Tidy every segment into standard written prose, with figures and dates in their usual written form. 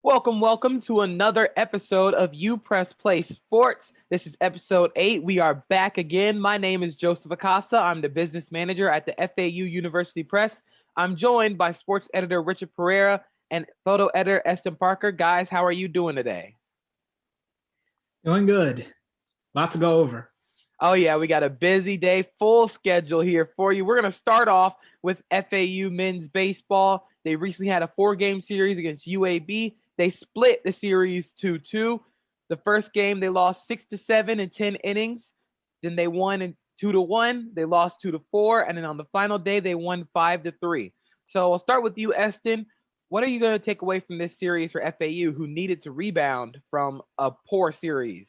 Welcome to another episode of UPressPlay Sports. This is episode 8. We are back again. My name is Joseph Acosta. I'm the business manager at the FAU University Press. I'm joined by sports editor Richard Pereira and photo editor Eston Parker. Guys, how are you doing today? Doing good. Lot to go over. Oh yeah, we got a busy day, full schedule here for you. We're going to start off with FAU men's baseball. They recently had a 4-game series against UAB. They split the series 2-2. The first game they lost 6-7 in 10 innings. Then they won in 2-1. They lost 2-4, and then on the final day they won 5-3. So I'll start with you, Eston. What are you going to take away from this series for FAU, who needed to rebound from a poor series?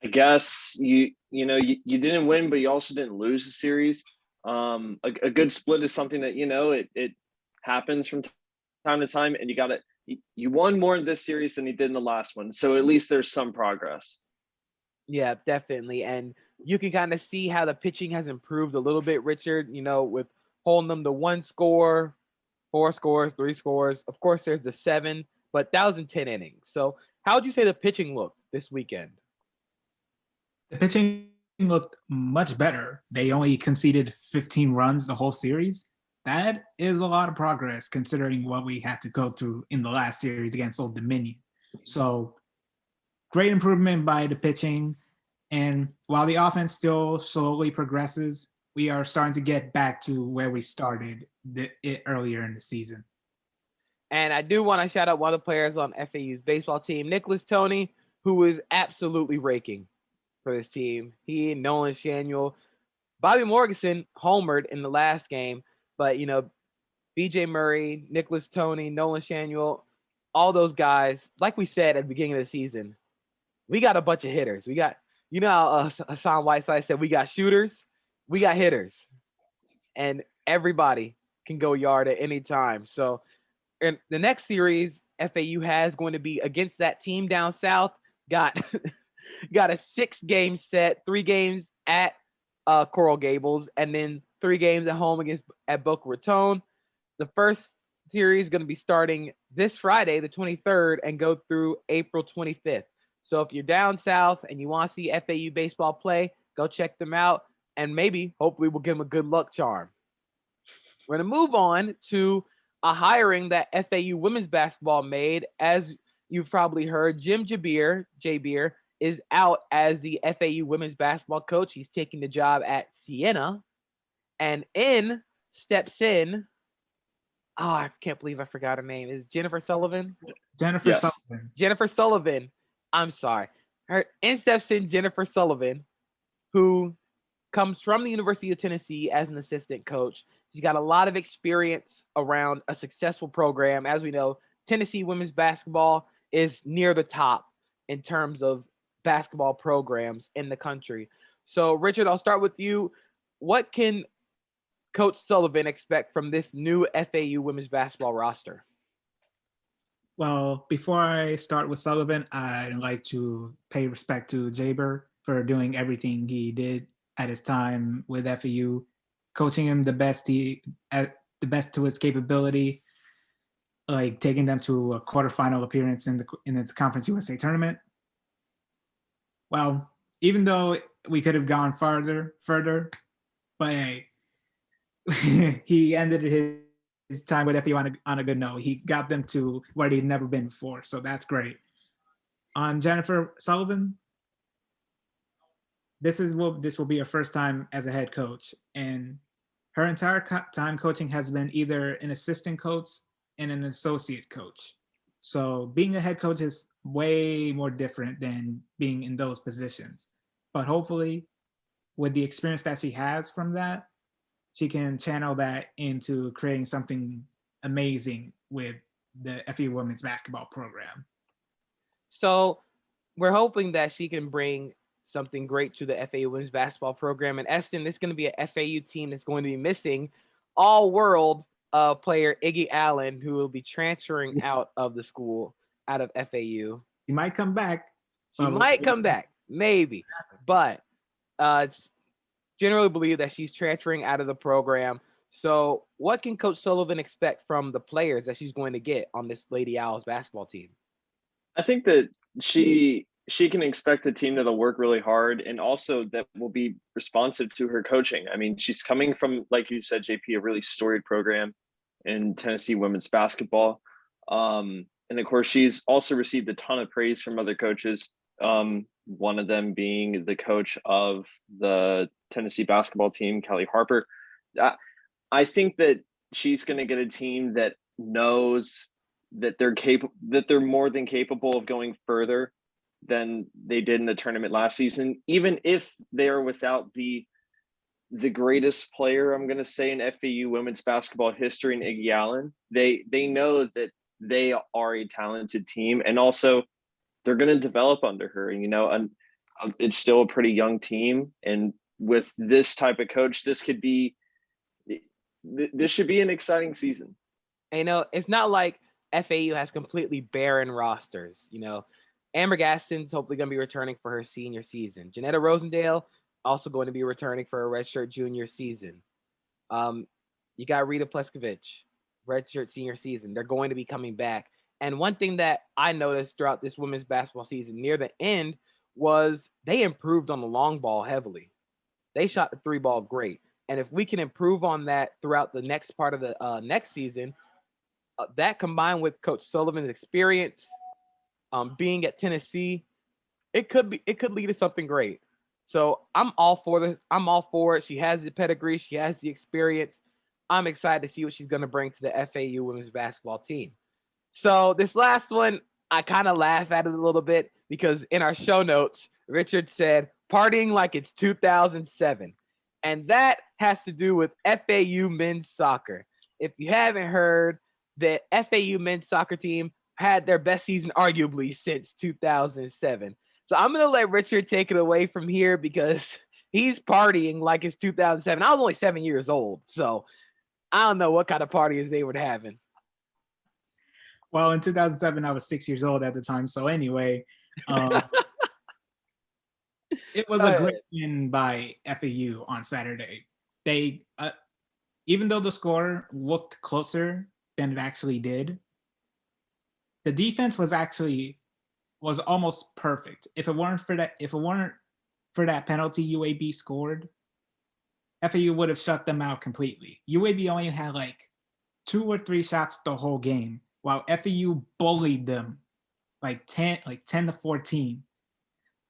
I guess you didn't win, but you also didn't lose the series. A good split is something that it happens from time to time, and you won more in this series than you did in the last one. So at least there's some progress. Yeah, definitely. And you can kind of see how the pitching has improved a little bit, Richard, with holding them to 1 score, 4 scores, 3 scores. Of course, there's the 7, but that was in 10 innings. So how would you say the pitching looked this weekend? The pitching looked much better. They only conceded 15 runs the whole series. That is a lot of progress considering what we had to go through in the last series against Old Dominion. So great improvement by the pitching. And while the offense still slowly progresses, we are starting to get back to where we started earlier in the season. And I do want to shout out one of the players on FAU's baseball team, Nicholas Toney, who is absolutely raking for this team. He and Nolan Shanuel, Bobby Morganson homered in the last game, but BJ Murray, Nicholas Toney, Nolan Shanuel, all those guys, like we said at the beginning of the season, we got a bunch of hitters. We got, how Hassan Whiteside said, we got shooters, we got hitters, and everybody can go yard at any time. So in the next series FAU has going to be against that team down south, got got a 6-game set, 3 games at Coral Gables, and then 3 games at home at Boca Raton. The first series is going to be starting this Friday, the 23rd, and go through April 25th. So if you're down south and you want to see FAU baseball play, go check them out, and hopefully, we'll give them a good luck charm. We're going to move on to a hiring that FAU women's basketball made. As you've probably heard, Jim Jabir, J-Beer, is out as the FAU women's basketball coach. He's taking the job at Siena. And steps in, I can't believe I forgot her name. Is Jennifer Sullivan? Jennifer Sullivan. I'm sorry. Steps in Jennifer Sullivan, who comes from the University of Tennessee as an assistant coach. She's got a lot of experience around a successful program. As we know, Tennessee women's basketball is near the top in terms of basketball programs in the country. So, Richard, I'll start with you. What can Coach Sullivan expect from this new FAU women's basketball roster? Well, before I start with Sullivan, I'd like to pay respect to Jaber for doing everything he did at his time with FAU, coaching him the best to his capability, like taking them to a quarterfinal appearance in its Conference USA tournament. Well, even though we could have gone further, but hey, he ended his time with FAU on a good note. He got them to where they'd never been before, so that's great. On Jennifer Sullivan, this will be her first time as a head coach, and her entire time coaching has been either an assistant coach and an associate coach. So being a head coach is way more different than being in those positions. But hopefully, with the experience that she has from that, she can channel that into creating something amazing with the FAU women's basketball program. So we're hoping that she can bring something great to the FAU women's basketball program. And Eston, this is going to be a FAU team that's going to be missing all-world player Iggy Allen, who will be transferring out of the school, out of FAU. She might come back. She might come back, maybe. But it's generally believed that she's transferring out of the program. So, what can Coach Sullivan expect from the players that she's going to get on this Lady Owls basketball team? I think that she can expect a team that'll work really hard and also that will be responsive to her coaching. I mean, she's coming from, like you said, JP, a really storied program in Tennessee women's basketball. And of course, she's also received a ton of praise from other coaches. One of them being the coach of the Tennessee basketball team, Kelly Harper. I think that she's going to get a team that knows that they're more than capable of going further than they did in the tournament last season, even if they are without the greatest player, I'm going to say, in FAU women's basketball history, in Iggy Allen. They know that they are a talented team, and also they're going to develop under her. And it's still a pretty young team, and with this type of coach, this should be an exciting season. And, it's not like FAU has completely barren rosters. Amber Gaston's hopefully going to be returning for her senior season. Janetta Rosendale also going to be returning for a redshirt junior season. You got Rita Pleskovich, redshirt senior season. They're going to be coming back. And one thing that I noticed throughout this women's basketball season near the end was they improved on the long ball heavily. They shot the 3-ball great. And if we can improve on that throughout the next part of the next season, that combined with Coach Sullivan's experience, being at Tennessee, it could lead to something great. So I'm all for this. I'm all for it. She has the pedigree. She has the experience. I'm excited to see what she's going to bring to the FAU women's basketball team. So this last one, I kind of laugh at it a little bit because in our show notes, Richard said, partying like it's 2007. And that has to do with FAU men's soccer. If you haven't heard, the FAU men's soccer team had their best season arguably since 2007. So I'm going to let Richard take it away from here because he's partying like it's 2007. I was only 7 years old, so I don't know what kind of parties they were having. Well, in 2007, I was 6 years old at the time. So anyway, it was a great win by FAU on Saturday. They, even though the score looked closer than it actually did, the defense was almost perfect. If it weren't for that penalty UAB scored, FAU would have shut them out completely. UAB only had like 2 or 3 shots the whole game, while FAU bullied them like 10 to 14,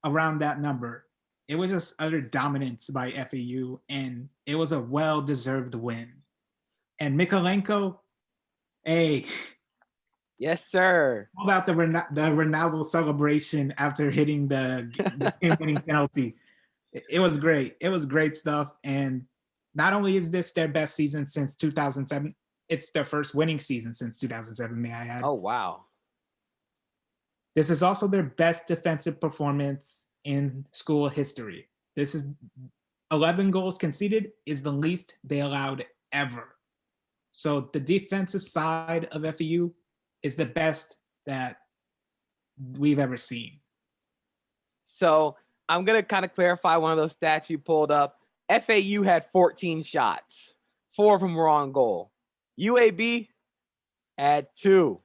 around that number. It was just utter dominance by FAU, and it was a well-deserved win. And Mikolenko, hey. Yes, sir. Pulled out the Ronaldo celebration after hitting the game-winning penalty. It was great. It was great stuff. And not only is this their best season since 2007, it's their first winning season since 2007, may I add. Oh, wow. This is also their best defensive performance in school history. This is 11 goals conceded is the least they allowed ever. So the defensive side of FAU is the best that we've ever seen. So I'm going to kind of clarify one of those stats you pulled up. FAU had 14 shots. 4 of them were on goal. UAB had 2.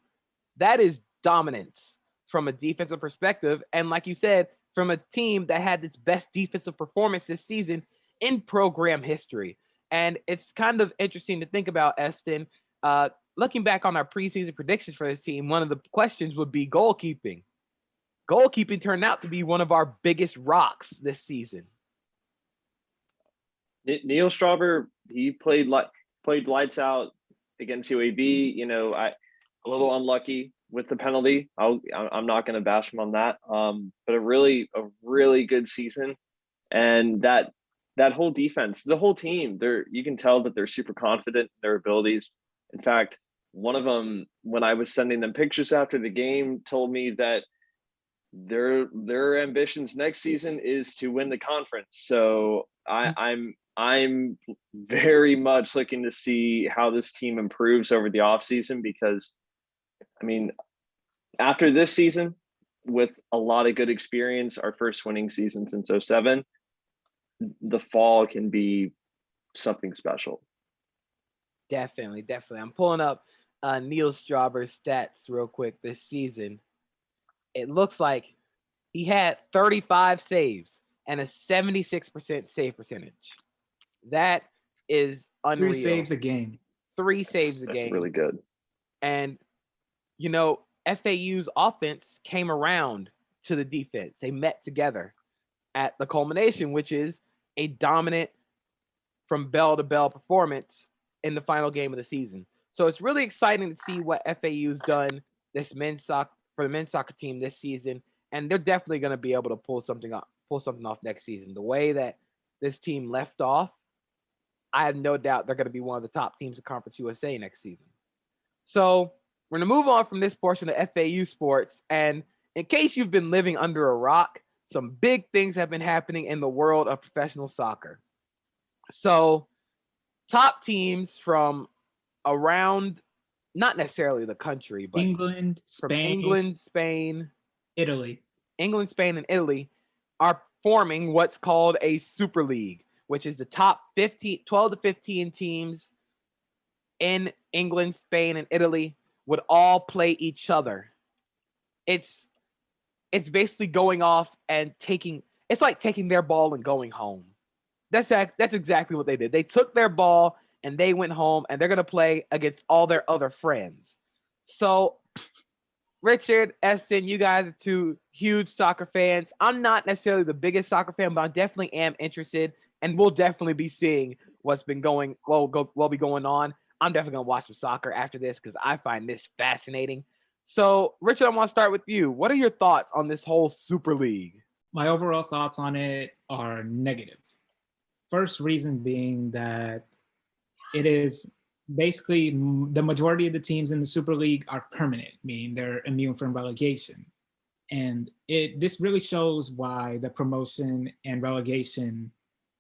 That is dominance from a defensive perspective. And like you said, from a team that had its best defensive performance this season in program history. And it's kind of interesting to think about, Eston. Looking back on our preseason predictions for this team, one of the questions would be goalkeeping. Goalkeeping turned out to be one of our biggest rocks this season. Neil Strauber, he played lights out against UAB. A little unlucky with the penalty. I'm not going to bash him on that. But a really good season, and that whole defense, the whole team, you can tell that they're super confident in their abilities. In fact, one of them, when I was sending them pictures after the game, told me that their ambitions next season is to win the conference. So I'm very much looking to see how this team improves over the offseason, because I mean, after this season, with a lot of good experience, our first winning season since 2007, the fall can be something special. Definitely. I'm pulling up Neil Strauber's stats real quick this season. It looks like he had 35 saves and a 76% save percentage. That is 3 unreal. saves a game. 3 saves a That's game. really good. And, you know, FAU's offense came around to the defense. They met together at the culmination, which is a dominant from bell to bell performance in the final game of the season. So it's really exciting to see what FAU's done for the men's soccer team this season, and they're definitely going to be able to pull something off next season. The way that this team left off, I have no doubt they're going to be one of the top teams in Conference USA next season. So we're going to move on from this portion of FAU sports, and in case you've been living under a rock, some big things have been happening in the world of professional soccer. So top teams from around, not necessarily the country, but England, from Spain, Italy, Spain, and Italy are forming what's called a Super League, which is the top 12 to 15 teams in England, Spain, and Italy would all play each other. It's basically going off and taking their ball and going home. That's exactly what they did. They took their ball and they went home, and they're going to play against all their other friends. So, Richard, Eston, you guys are two huge soccer fans. I'm not necessarily the biggest soccer fan, but I definitely am interested, and we'll definitely be seeing what's been going on. I'm definitely going to watch some soccer after this because I find this fascinating. So, Richard, I want to start with you. What are your thoughts on this whole Super League? My overall thoughts on it are negative. First reason being that it is basically the majority of the teams in the Super League are permanent, meaning they're immune from relegation. And this really shows why the promotion and relegation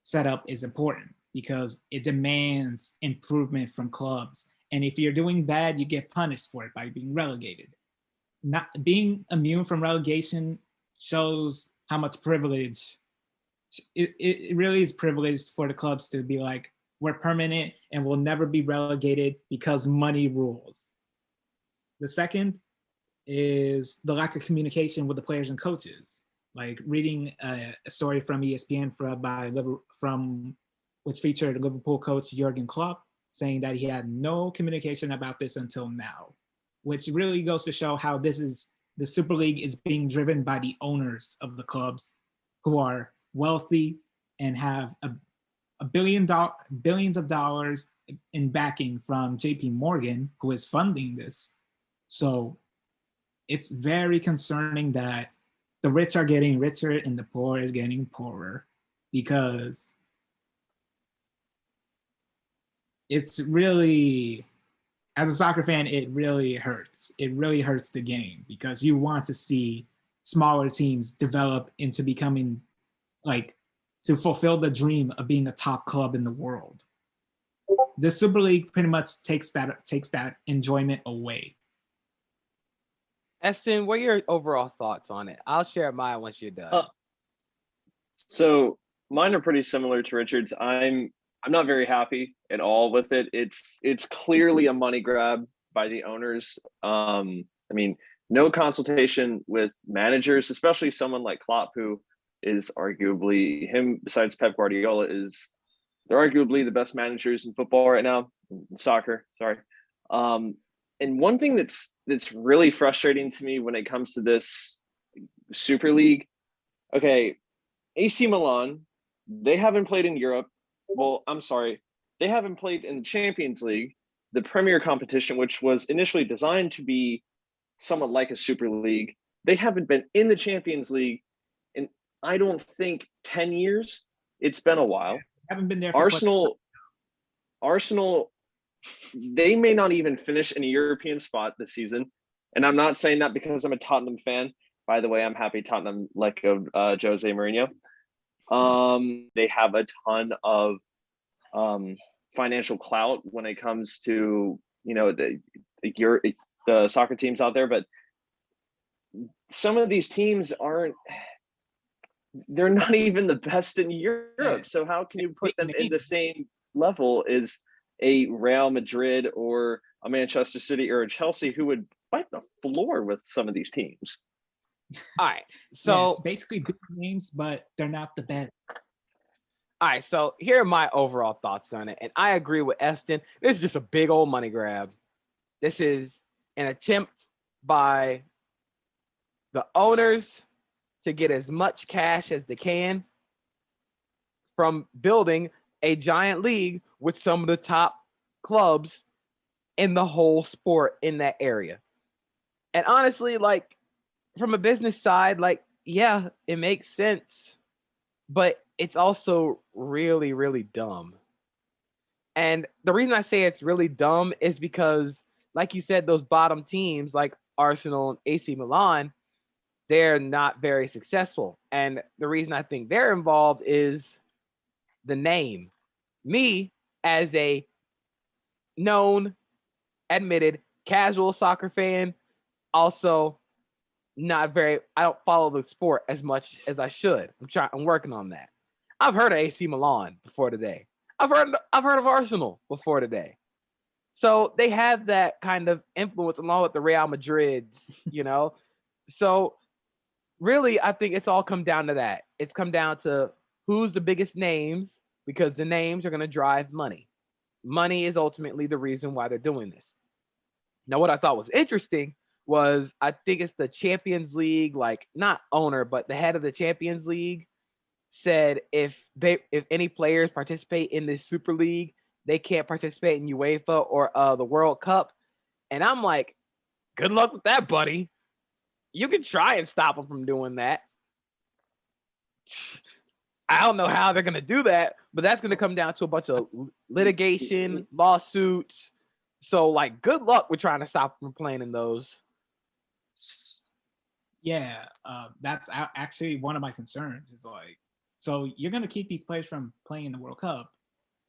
setup is important, because it demands improvement from clubs. And if you're doing bad, you get punished for it by being relegated. Not being immune from relegation shows how much privilege it really is privileged for the clubs to be like, we're permanent and we'll never be relegated because money rules. The second is the lack of communication with the players and coaches. Like reading a story from ESPN which featured Liverpool coach Jurgen Klopp saying that he had no communication about this until now, which really goes to show how the Super League is being driven by the owners of the clubs, who are wealthy and have billions of dollars in backing from JP Morgan, who is funding this. So it's very concerning that the rich are getting richer and the poor is getting poorer, because it's really, as a soccer fan, it really hurts. It really hurts the game, because you want to see smaller teams develop into becoming to fulfill the dream of being a top club in the world. The Super League pretty much takes that enjoyment away. Eston, what are your overall thoughts on it? I'll share mine once you're done. So mine are pretty similar to Richard's. I'm not very happy at all with it. It's clearly a money grab by the owners. I mean, no consultation with managers, especially someone like Klopp, who is arguably, him besides Pep Guardiola, they're arguably the best managers in football right now, in soccer, sorry. And one thing that's really frustrating to me when it comes to this Super League, okay, AC Milan, they haven't played in Europe. Well, I'm sorry, they haven't played in the Champions League, the premier competition, which was initially designed to be somewhat like a Super League. They haven't been in the Champions League in, I don't think, 10 years. It's been a while. Haven't been there for Arsenal, they may not even finish in a European spot this season. And I'm not saying that because I'm a Tottenham fan. By the way, I'm happy Tottenham let go of Jose Mourinho. They have a ton of financial clout when it comes to, the soccer teams out there. But some of these teams they're not even the best in Europe. So how can you put them in the same level as a Real Madrid or a Manchester City or a Chelsea who would wipe the floor with some of these teams. All right. Yeah, So it's basically big names, but they're not the best. all right, so here are my overall thoughts on it. And I agree with Eston. This is just a big old money grab. This is an attempt by the owners to get as much cash as they can from building a giant league with some of the top clubs in the whole sport in that area. And honestly, like from a business side, like, yeah, it makes sense, but it's also really, really dumb. And the reason I say it's really dumb is because, like you said, those bottom teams like Arsenal and AC Milan, they're not very successful. And the reason I think they're involved is the name. Me, as a known, admitted, casual soccer fan, also I don't follow the sport as much as I should. I'm working on that. I've heard of AC Milan before today. I've heard of Arsenal before today. So they have that kind of influence along with the Real Madrids, you know. So really, I think it's all come down to that. It's come down to who's the biggest names, because the names are going to drive money. Money is ultimately the reason why they're doing this. Now, what I thought was interesting was I think it's the Champions League, like not owner, but the head of the Champions League said if any players participate in this Super League, they can't participate in UEFA or the World Cup. And I'm like, good luck with that, buddy. You can try and stop them from doing that. I don't know how they're going to do that, but that's going to come down to a bunch of litigation, lawsuits. So, like, good luck with trying to stop them from playing in those. Yeah, that's actually one of my concerns. Is like, so you're going to keep these players from playing in the World Cup.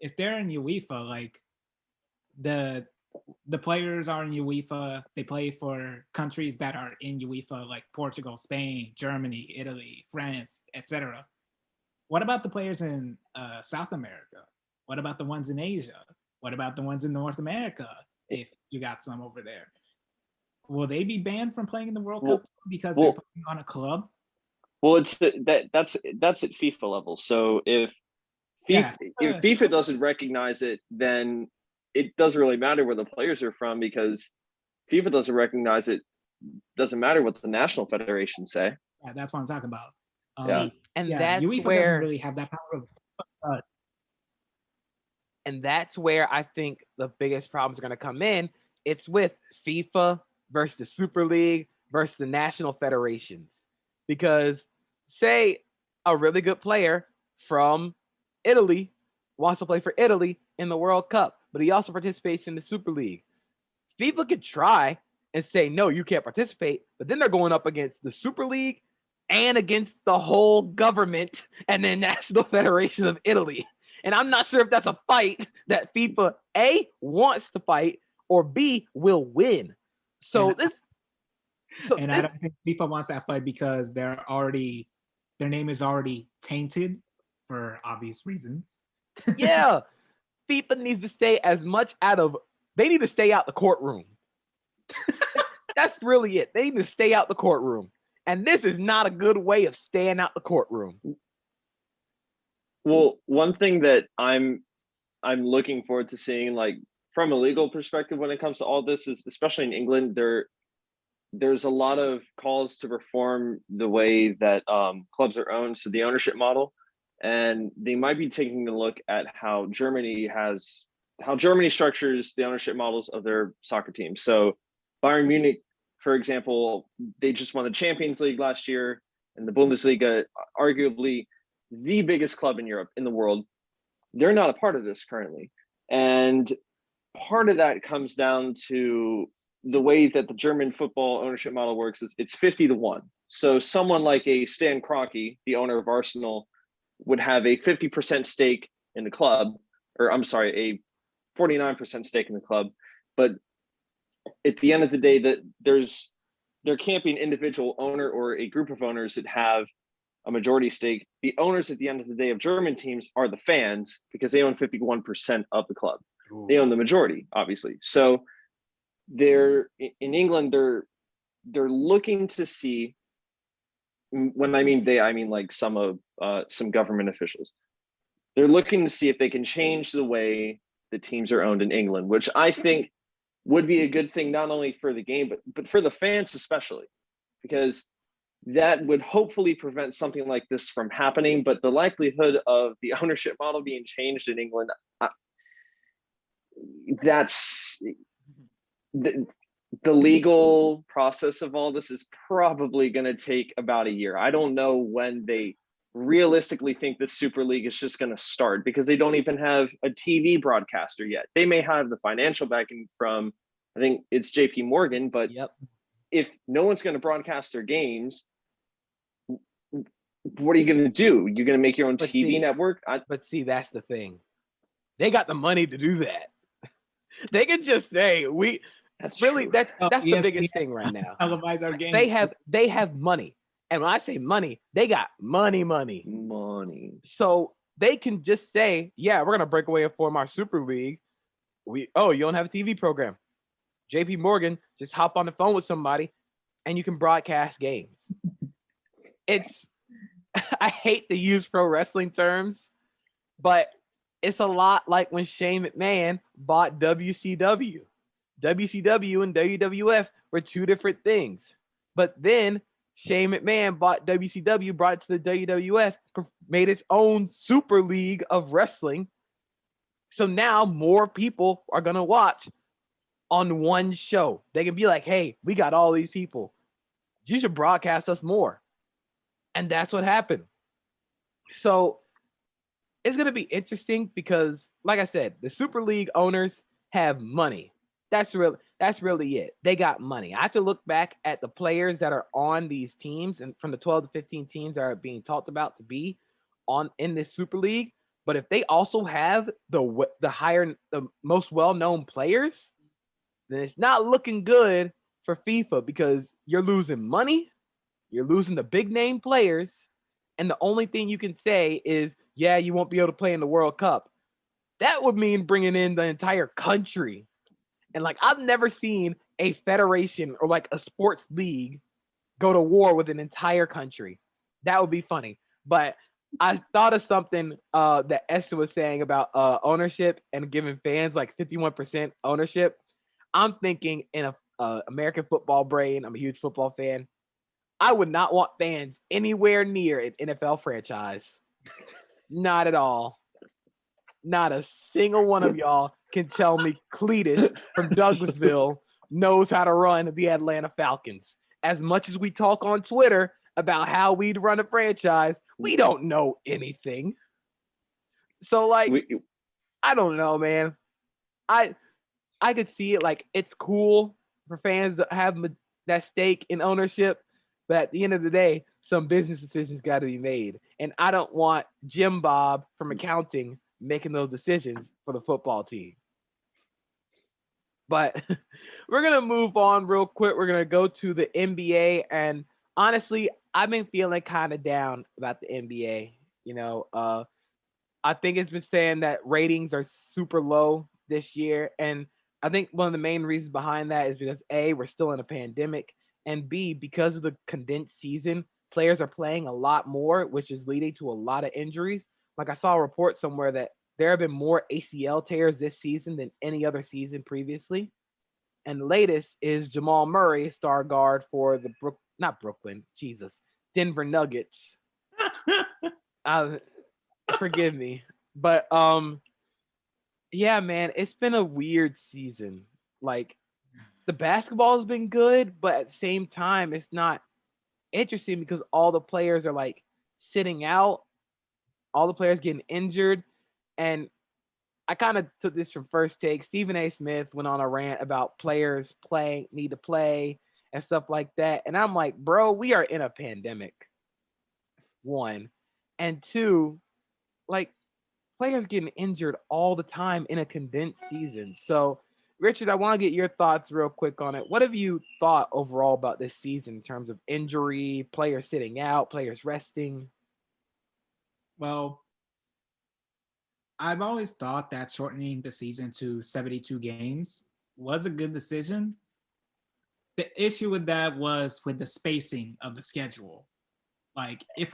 If they're in UEFA, like the players are in UEFA, they play for countries that are in UEFA, like Portugal, Spain, Germany, Italy, France, etc. What about the players in South America? What about the ones in Asia? What about the ones in North America? If you got some over there, will they be banned from playing in the World Cup because they're playing on a club? Well, that's at FIFA level. So if FIFA doesn't recognize it, then it doesn't really matter where the players are from, because FIFA doesn't recognize it. Doesn't matter what the national federations say. Yeah, that's what I'm talking about. That's UEFA where doesn't really have that power. And that's where I think the biggest problems are going to come in. It's with FIFA versus the Super League versus the national federations. Because say a really good player from Italy wants to play for Italy in the World Cup, but he also participates in the Super League. FIFA could try and say, no, you can't participate, but then they're going up against the Super League and against the whole government and the National Federation of Italy. And I'm not sure if that's a fight that FIFA A wants to fight or B will win. So I don't think FIFA wants that fight because their name is already tainted for obvious reasons. Yeah. FIFA needs to stay they need to stay out the courtroom. That's really it. They need to stay out the courtroom. And this is not a good way of staying out the courtroom. Well, one thing that I'm looking forward to seeing, like from a legal perspective when it comes to all this, is especially in England, there's a lot of calls to reform the way that clubs are owned, so the ownership model, and they might be taking a look at how Germany structures the ownership models of their soccer teams. So Bayern Munich, for example, they just won the Champions League last year, and the Bundesliga, arguably the biggest club in Europe, in the world. They're not a part of this currently. And part of that comes down to the way that the German football ownership model works is it's 50-1. So someone like a Stan Kroenke, the owner of Arsenal, would have a 50% stake in the club, or I'm sorry, a 49% stake in the club. But at the end of the day, there can't be an individual owner or a group of owners that have a majority stake. The owners at the end of the day of German teams are the fans, because they own 51% of the club. They own the majority, obviously. So they're in England. They're looking to see. When I mean they, I mean like some government officials. They're looking to see if they can change the way the teams are owned in England, which I think would be a good thing, not only for the game, but for the fans especially, because that would hopefully prevent something like this from happening. But the likelihood of the ownership model being changed in England, that's the legal process of all this is probably going to take about a year. I don't know when they realistically think the Super League is just going to start, because they don't even have a TV broadcaster yet. They may have the financial backing from, I think it's JP Morgan, but if no one's going to broadcast their games, what are you going to do? You're going to make your own TV network? But see, that's the thing. They got the money to do that. They can just say, that's the biggest thing right now. Televise our game. They have money. And when I say money, they got money. So they can just say, yeah, we're going to break away and form our Super League. You don't have a TV program. JP Morgan, just hop on the phone with somebody and you can broadcast games. I hate to use pro wrestling terms, but it's a lot like when Shane McMahon bought WCW. WCW and WWF were two different things. But then Shane McMahon bought WCW, brought it to the WWF, made its own Super League of wrestling. So now more people are going to watch on one show. They can be like, hey, we got all these people. You should broadcast us more. And that's what happened. So it's going to be interesting because, like I said, the Super League owners have money. That's really it. They got money. I have to look back at the players that are on these teams, and from the 12 to 15 teams that are being talked about to be in this Super League. But if they also have the most well-known players, then it's not looking good for FIFA, because you're losing money, you're losing the big name players, and the only thing you can say is, yeah, you won't be able to play in the World Cup. That would mean bringing in the entire country. And like, I've never seen a federation or like a sports league go to war with an entire country. That would be funny. But I thought of something that Eston was saying about ownership and giving fans like 51% ownership. I'm thinking in a American football brain. I'm a huge football fan. I would not want fans anywhere near an NFL franchise. Not at all. Not a single one of y'all can tell me Cletus from Douglasville knows how to run the Atlanta Falcons. As much as we talk on Twitter about how we'd run a franchise, we don't know anything. So, like, I don't know, man. I could see it, like, it's cool for fans to have that stake in ownership, but at the end of the day, some business decisions got to be made. And I don't want Jim Bob from accounting making those decisions for the football team. But we're going to move on real quick. We're going to go to the NBA. And honestly, I've been feeling kind of down about the NBA. You know, I think it's been saying that ratings are super low this year. And I think one of the main reasons behind that is because A, we're still in a pandemic, and B, because of the condensed season, players are playing a lot more, which is leading to a lot of injuries. Like, I saw a report somewhere that there have been more ACL tears this season than any other season previously. And the latest is Jamal Murray, star guard for the Denver Nuggets. Forgive me. But yeah, man, it's been a weird season. Like, the basketball has been good, but at the same time, it's not interesting because all the players are like sitting out, all the players getting injured. And I kind of took this from First Take. Stephen A. Smith went on a rant about players need to play and stuff like that. And I'm like, bro, we are in a pandemic. One. And two, like, players getting injured all the time in a condensed season. So, Richard, I want to get your thoughts real quick on it. What have you thought overall about this season in terms of injury, players sitting out, players resting? Well, I've always thought that shortening the season to 72 games was a good decision. The issue with that was with the spacing of the schedule. Like, if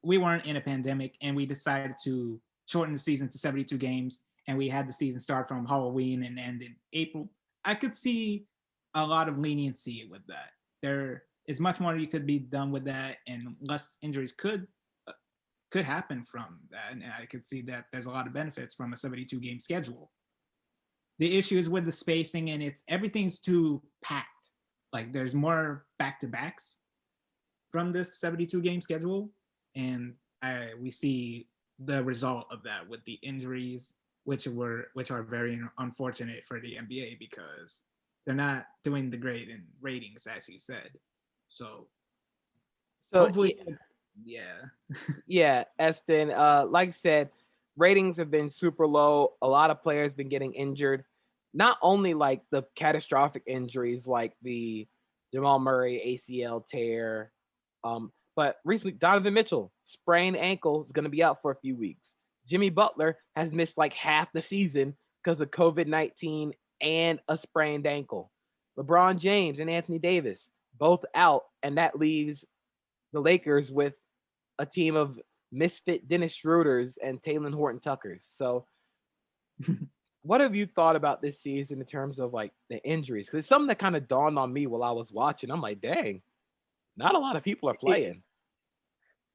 we weren't in a pandemic and we decided to shorten the season to 72 games and we had the season start from Halloween and end in April, I could see a lot of leniency with that. There is much more you could be done with that, and less injuries could happen from that. And I could see that there's a lot of benefits from a 72 game schedule. The issue is with the spacing, and everything's too packed. Like, there's more back to backs from this 72 game schedule, and we see the result of that with the injuries, which are very unfortunate for the NBA because they're not doing the great in ratings, as you said. So hopefully, yeah, Eston. Like I said, ratings have been super low. A lot of players been getting injured. Not only like the catastrophic injuries like the Jamal Murray ACL tear, but recently Donovan Mitchell sprained ankle is going to be out for a few weeks. Jimmy Butler has missed like half the season because of COVID-19 and a sprained ankle. LeBron James and Anthony Davis both out, and that leaves the Lakers with a team of misfit Dennis Schroeders and Taylor Horton Tuckers. So, what have you thought about this season in terms of like the injuries? Because it's something that kind of dawned on me while I was watching. I'm like, dang, not a lot of people are playing.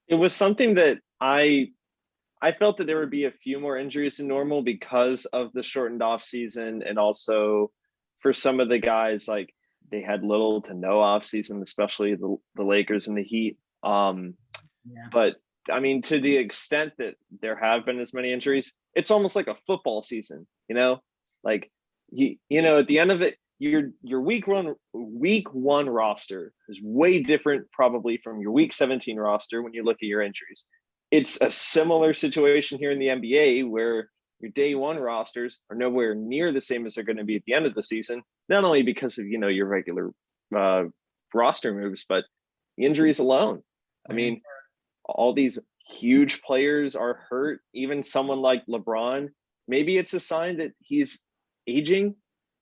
It was something that I felt that there would be a few more injuries than normal because of the shortened off season, and also for some of the guys, like they had little to no off season, especially the Lakers and the Heat. But I mean, to the extent that there have been as many injuries, it's almost like a football season, like at the end of it, your week one roster is way different probably from your week 17 roster when you look at your injuries. It's a similar situation here in the NBA where your day one rosters are nowhere near the same as they're going to be at the end of the season, not only because of, your regular roster moves, but the injuries alone. I mean, all these huge players are hurt. Even someone like LeBron, maybe it's a sign that he's aging,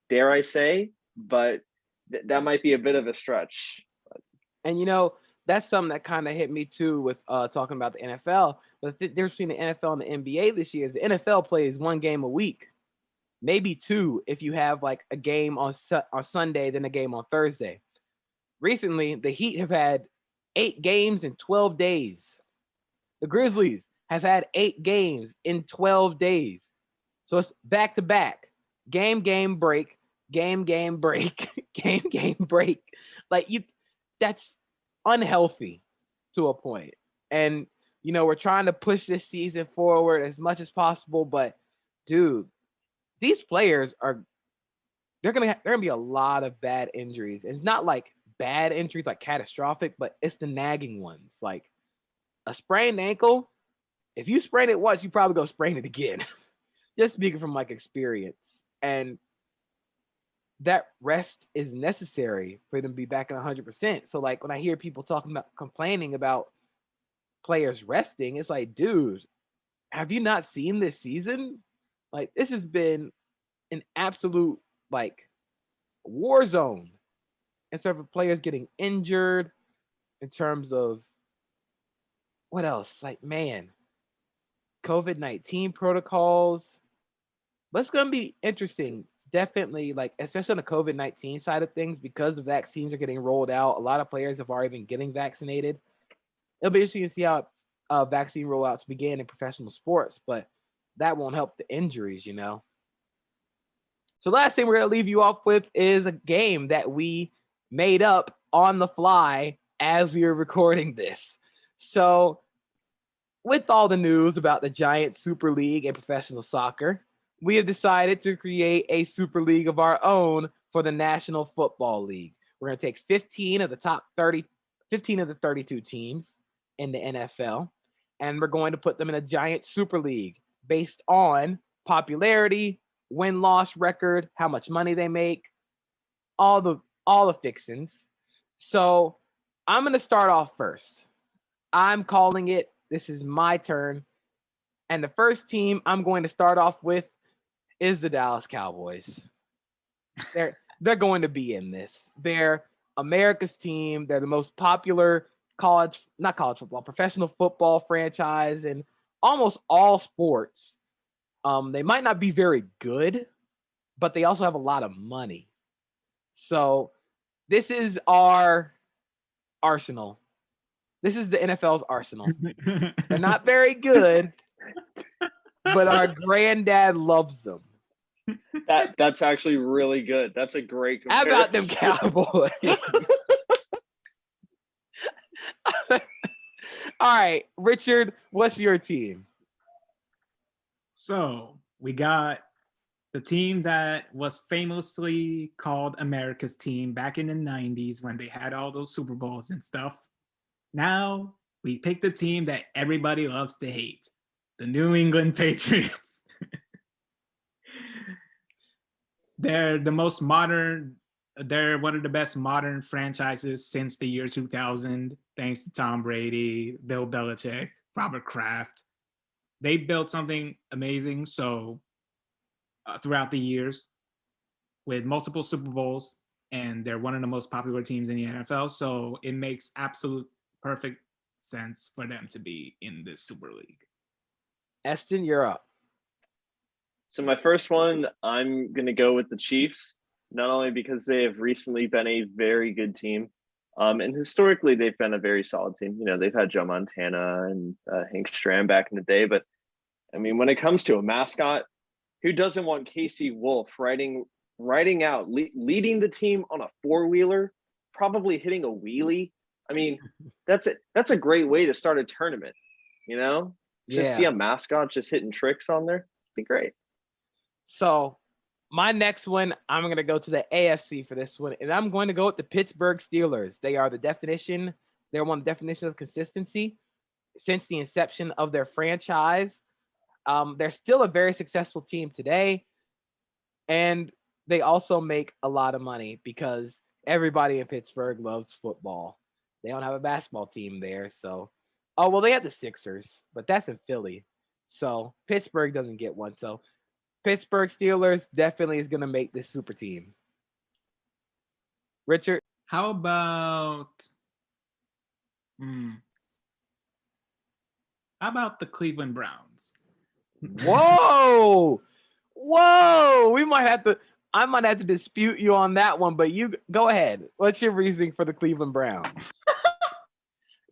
dare I say, but that might be a bit of a stretch. And that's something that kind of hit me too with talking about the NFL. But the difference between the NFL and the NBA this year is the NFL plays one game a week, maybe two if you have like a game on Sunday, then a game on Thursday. Recently, the Heat have had 8 games in 12 days. The Grizzlies have had 8 games in 12 days. So it's back to back. Game, break, game, break, game, break. Like that's unhealthy to a point. And we're trying to push this season forward as much as possible, but dude, these players they're gonna be a lot of bad injuries. And it's not like bad injuries like catastrophic, but it's the nagging ones. Like a sprained ankle, if you sprain it once, you probably go sprain it again. Just speaking from like experience. And that rest is necessary for them to be back at 100%. So like when I hear people complaining about players resting, it's like, dude, have you not seen this season? Like this has been an absolute like war zone in terms of players getting injured, in terms of what else? Like, man, COVID-19 protocols. But it's gonna be interesting. Definitely, like especially on the COVID-19 side of things, because the vaccines are getting rolled out. A lot of players have already been getting vaccinated. It'll be interesting to see how vaccine rollouts begin in professional sports, but that won't help the injuries, So last thing we're gonna leave you off with is a game that we made up on the fly as we were recording this. So with all the news about the giant Super League and professional soccer, we have decided to create a Super League of our own for the National Football League. We're going to take 15 of the 32 teams in the NFL, and we're going to put them in a giant Super League based on popularity, win-loss record, how much money they make, all the fixings. So I'm going to start off first. I'm calling it. This is my turn. And the first team I'm going to start off with is the Dallas Cowboys. They're going to be in this. They're America's team. They're the most popular professional football franchise in almost all sports. They might not be very good, but they also have a lot of money. So this is our arsenal. This is the NFL's arsenal. They're not very good, but our granddad loves them. That's actually really good. That's a great How comparison. about them Cowboys? All right, Richard, what's your team? So we got the team that was famously called America's team back in the 90s when they had all those Super Bowls and stuff. Now we picked the team that everybody loves to hate, the New England Patriots. They're the most modern, they're one of the best modern franchises since the year 2000, thanks to Tom Brady, Bill Belichick, Robert Kraft. They built something amazing. So throughout the years with multiple Super Bowls, and they're one of the most popular teams in the NFL. So it makes absolute perfect sense for them to be in this Super League. Eston, you're up. So my first one, I'm going to go with the Chiefs, not only because they have recently been a very good team, and historically they've been a very solid team. You know, they've had Joe Montana and Hank Stram back in the day. But, I mean, when it comes to a mascot, who doesn't want Casey Wolf leading the team on a four-wheeler, probably hitting a wheelie? I mean, that's a great way to start a tournament, you know? Just see a mascot just hitting tricks on there. It'd be great. So my next one, I'm going to go to the AFC for this one, and I'm going to go with the Pittsburgh Steelers. They are they're one definition of consistency since the inception of their franchise. They're still a very successful team today, and they also make a lot of money because everybody in Pittsburgh loves football. They don't have a basketball team there, so they have the Sixers, but that's in Philly. So Pittsburgh doesn't get one. So Pittsburgh Steelers definitely is going to make this super team. Richard? How about the Cleveland Browns? Whoa! I might have to dispute you on that one, but you go ahead. What's your reasoning for the Cleveland Browns?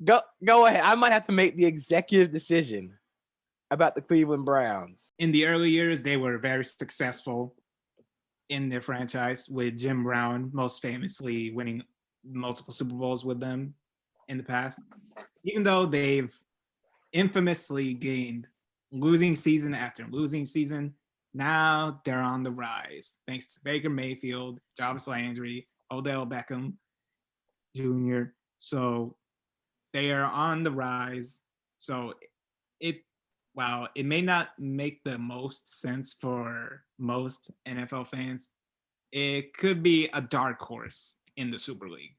Go ahead. I might have to make the executive decision about the Cleveland Browns. In the early years, they were very successful in their franchise, with Jim Brown most famously winning multiple Super Bowls with them in the past. Even though they've infamously gained losing season after losing season, now they're on the rise thanks to Baker Mayfield, Jarvis Landry, Odell Beckham Jr. So they are on the rise. So while it may not make the most sense for most NFL fans, it could be a dark horse in the Super League.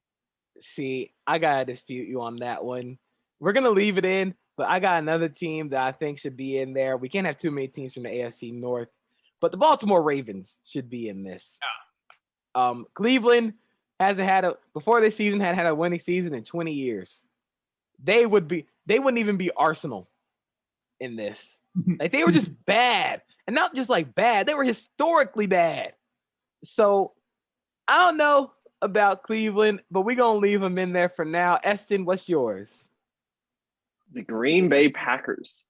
See, I got to dispute you on that one. We're going to leave it in, but I got another team that I think should be in there. We can't have too many teams from the AFC North, but the Baltimore Ravens should be in this. Cleveland before this season had a winning season in 20 years. They wouldn't even be Arsenal in this. Like, they were just bad, and not just like bad, they were historically bad. So I don't know about Cleveland, but we're gonna leave them in there for now. Eston, what's yours? The Green Bay Packers.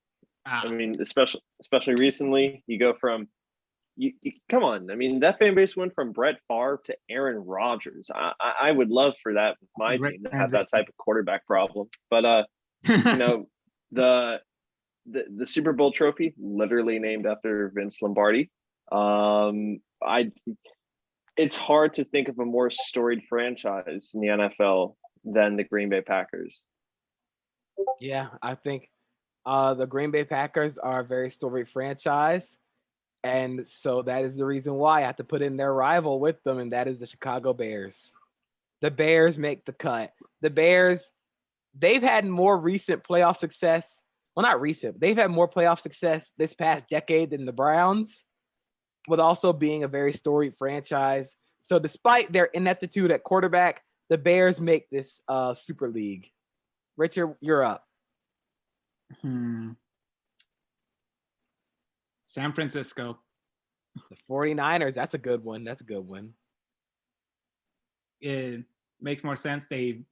I mean, especially recently, you go from you come on. I mean, that fan base went from Brett Favre to Aaron Rodgers. I would love for that with my team to have that type of quarterback problem. But you know, the Super Bowl trophy, literally named after Vince Lombardi. It's hard to think of a more storied franchise in the NFL than the Green Bay Packers. Yeah, I think the Green Bay Packers are a very storied franchise, and so that is the reason why I have to put in their rival with them, and that is the Chicago Bears. The Bears make the cut. The Bears, they've had more recent playoff success well, not recent. They've had more playoff success this past decade than the Browns, with also being a very storied franchise. So despite their ineptitude at quarterback, the Bears make this Super League. Richard, you're up. San Francisco. The 49ers, that's a good one. It makes more sense. They've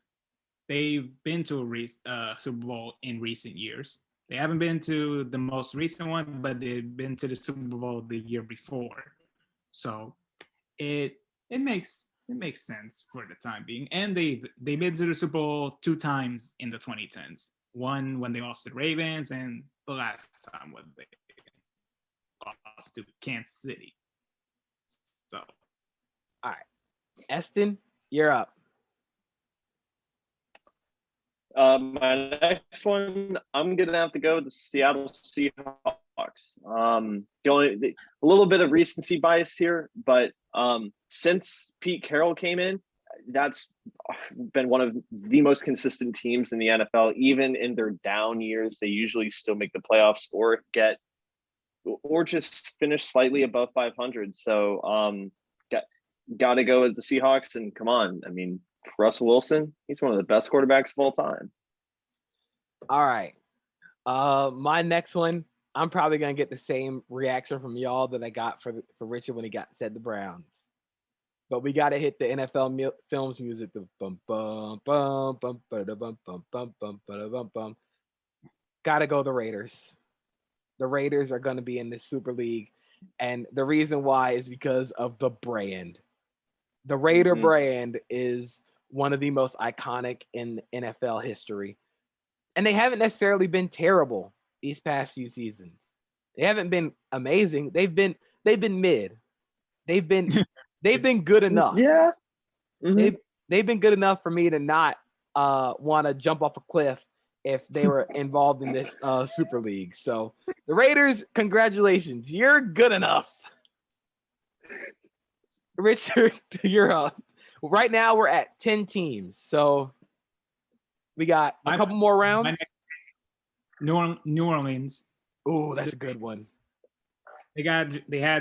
been to a Super Bowl in recent years. They haven't been to the most recent one, but they've been to the Super Bowl the year before. So it makes sense for the time being. And they've been to the Super Bowl 2 times in the 2010s. One when they lost to the Ravens, and the last time when they lost to Kansas City. So, all right, Eston, you're up. My next one, I'm gonna have to go with the Seattle Seahawks. A little bit of recency bias here, but since Pete Carroll came in, that's been one of the most consistent teams in the NFL. Even in their down years, they usually still make the playoffs or just finish slightly above 500. So got to go with the Seahawks. And come on, I mean, Russell Wilson, he's one of the best quarterbacks of all time. All right. My next one, I'm probably going to get the same reaction from y'all that I got for Richard when he said the Browns. But we got to hit the NFL films music. The bum bum bum bum bum bum bum bum bum bum bum. Got to go the Raiders. The Raiders are going to be in this Super League, and the reason why is because of the brand. The Raider brand is one of the most iconic in NFL history, and they haven't necessarily been terrible these past few seasons. They haven't been amazing. They've been mid. They've been good enough. Yeah. They've been good enough for me to not want to jump off a cliff if they were involved in this Super League. So the Raiders, congratulations. You're good enough. Richard, you're up. Right now we're at 10 teams. So we got a couple more rounds. New Orleans. Oh, that's a good one. They had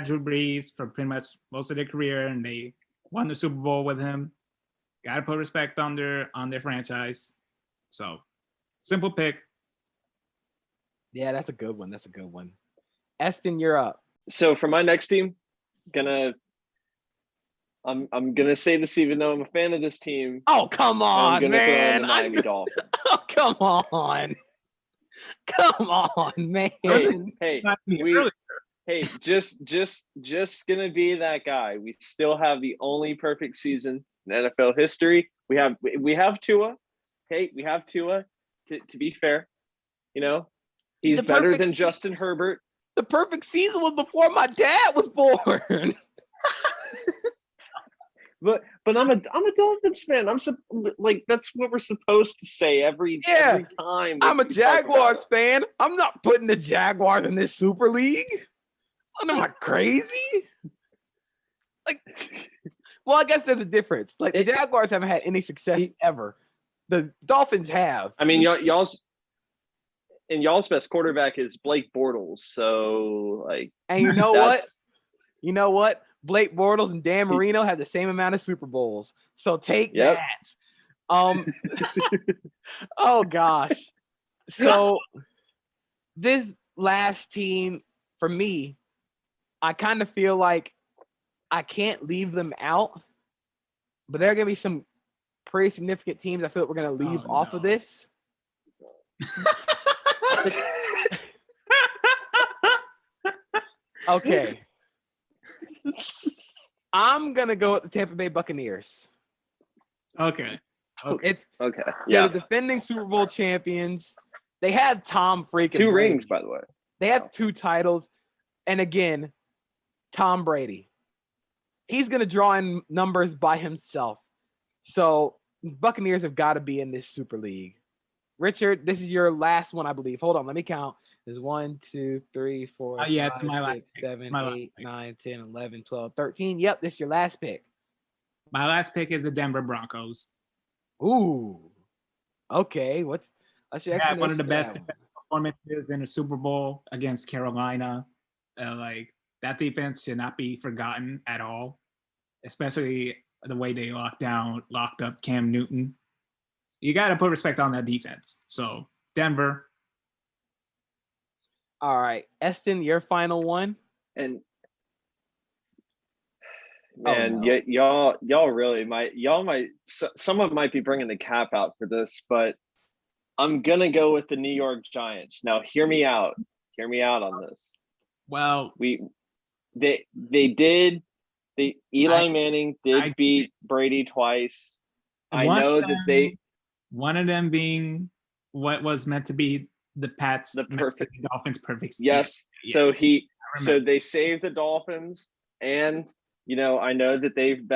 Drew Brees for pretty much most of their career, and they won the Super Bowl with him. Got to put respect on their franchise. So, simple pick. Yeah, that's a good one. Eston, you're up. So for my next team, I'm gonna say this even though I'm a fan of this team. Oh, come on, I'm gonna man! throw in the Miami Dolphins. Oh, come on, man! Just gonna be that guy. We still have the only perfect season in NFL history. We have Tua. Okay, we have Tua. To be fair, you know, he's better than Justin Herbert. The perfect season was before my dad was born. But I'm a Dolphins fan. That's what we're supposed to say every time. I'm a Jaguars fan. I'm not putting the Jaguars in this Super League. Am I crazy? Well, I guess there's a difference. The Jaguars haven't had any success ever. The Dolphins have. I mean, y'all's best quarterback is Blake Bortles. So and you know what? You know what? Blake Bortles and Dan Marino had the same amount of Super Bowls. So take that. Oh gosh. So this last team for me, I kind of feel like I can't leave them out, but there are going to be some pretty significant teams I feel like we're going to leave off of this. Okay. I'm going to go with the Tampa Bay Buccaneers. Okay. Okay. They're the defending Super Bowl champions. They have Tom freaking 2 Brady. rings, by the way. They have 2 titles. And again, Tom Brady. He's going to draw in numbers by himself. So Buccaneers have got to be in this Super League. Richard, this is your last one, I believe. Hold on, let me count. There's 1, 2, 3, 4, 5, 6, 7, 8, 9, 10, 11, 12, 13. Yep, this is your last pick. My last pick is the Denver Broncos. Ooh. Okay. What's your explanation? One of the best performances in the Super Bowl against Carolina. Like that defense should not be forgotten at all, especially the way they locked up Cam Newton. You got to put respect on that defense. So Denver. All right, Eston, your final one. And Oh, man, no. y'all really might someone might be bringing the cap out for this, but I'm gonna go with the New York Giants. Now, hear me out on this. Well, Eli Manning did beat Brady twice. I know that one of them being what was meant to be the Dolphins' perfect. Yes. So they saved the Dolphins, and I know that they've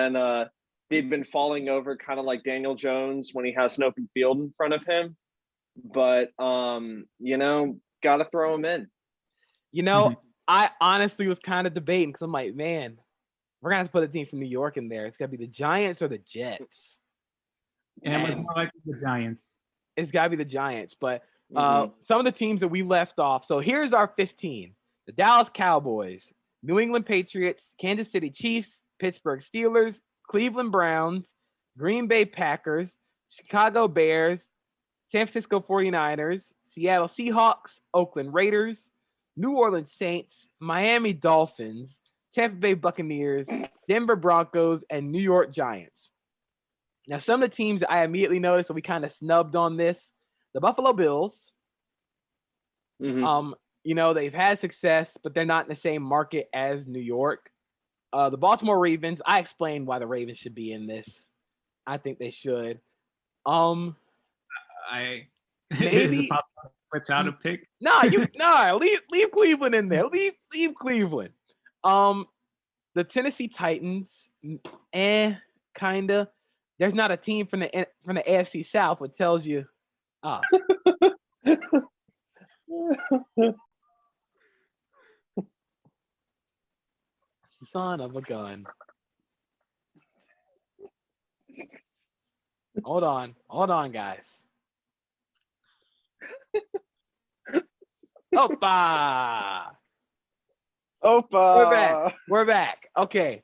been falling over kind of like Daniel Jones when he has an open field in front of him. But gotta throw him in. I honestly was kind of debating because I'm like, man, we're gonna have to put a team from New York in there. It's gotta be the Giants or the Jets. And it was more like the Giants. It's gotta be the Giants. But some of the teams that we left off. So here's our 15: the Dallas Cowboys, New England Patriots, Kansas City Chiefs, Pittsburgh Steelers, Cleveland Browns, Green Bay Packers, Chicago Bears, San Francisco 49ers, Seattle Seahawks, Oakland Raiders, New Orleans Saints, Miami Dolphins, Tampa Bay Buccaneers, Denver Broncos, and New York Giants. Now, some of the teams that I immediately noticed, so we kind of snubbed on this, the Buffalo Bills. They've had success, but they're not in the same market as New York. The Baltimore Ravens, I explained why the Ravens should be in this. I think they should. Maybe switch out a pick. Leave Cleveland in there. Leave Cleveland. The Tennessee Titans, kinda. There's not a team from the AFC South, which tells you, son of a gun. Hold on, guys. Opa! We're back. Okay.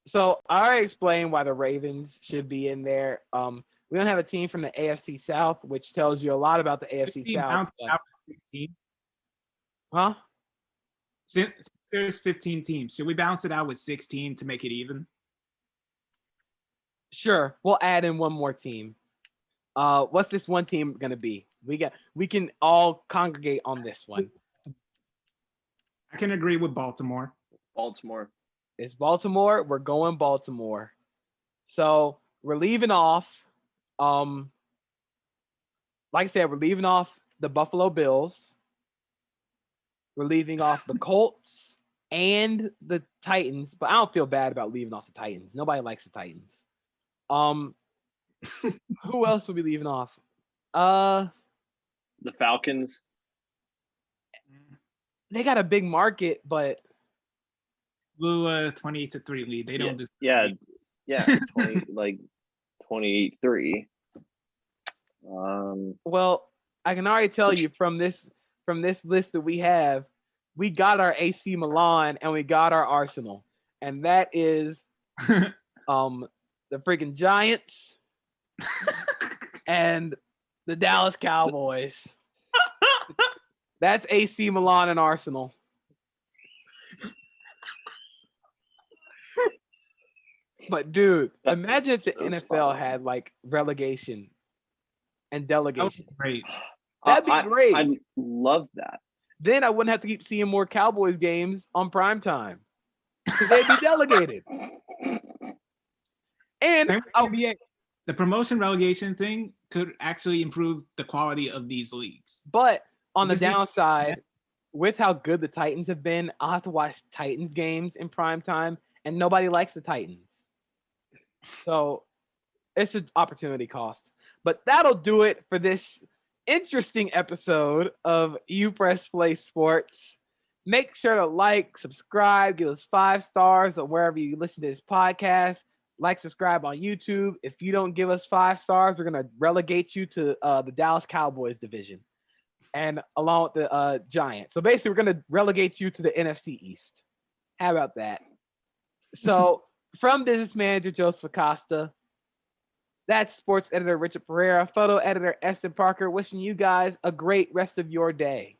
So I already explained why the Ravens should be in there. We don't have a team from the AFC South, which tells you a lot about the AFC South. Out 16. Huh? Since there's 15 teams, should we balance it out with 16 to make it even? Sure. We'll add in one more team. What's this one team gonna be? We can all congregate on this one. I can agree with Baltimore. It's Baltimore. We're going Baltimore. So we're leaving off. Like I said, we're leaving off the Buffalo Bills. We're leaving off the Colts and the Titans, but I don't feel bad about leaving off the Titans. Nobody likes the Titans. Who else will be leaving off? The Falcons. They got a big market, but blew a 28-3 lead. They don't. 23. Well, I can already tell you from this list that we have, we got our AC Milan and we got our Arsenal, and that is the freaking Giants and the Dallas Cowboys. That's AC Milan and Arsenal. But dude, imagine if the NFL had like relegation and delegation. Great. That'd be great. I love that. Then I wouldn't have to keep seeing more Cowboys games on primetime because they'd be delegated. And the promotion relegation thing could actually improve the quality of these leagues. But on the downside, with how good the Titans have been, I'll have to watch Titans games in primetime, and nobody likes the Titans. So it's an opportunity cost. But that'll do it for this interesting episode of UPressPlay Sports. Make sure to like, subscribe, give us 5 stars or wherever you listen to this podcast. Like, subscribe on YouTube. If you don't give us 5 stars, we're going to relegate you to the Dallas Cowboys division. and along with the Giants. So basically, we're going to relegate you to the NFC East. How about that? So from business manager Joseph Acosta, that's sports editor Richard Pereira, photo editor Eston Parker, wishing you guys a great rest of your day.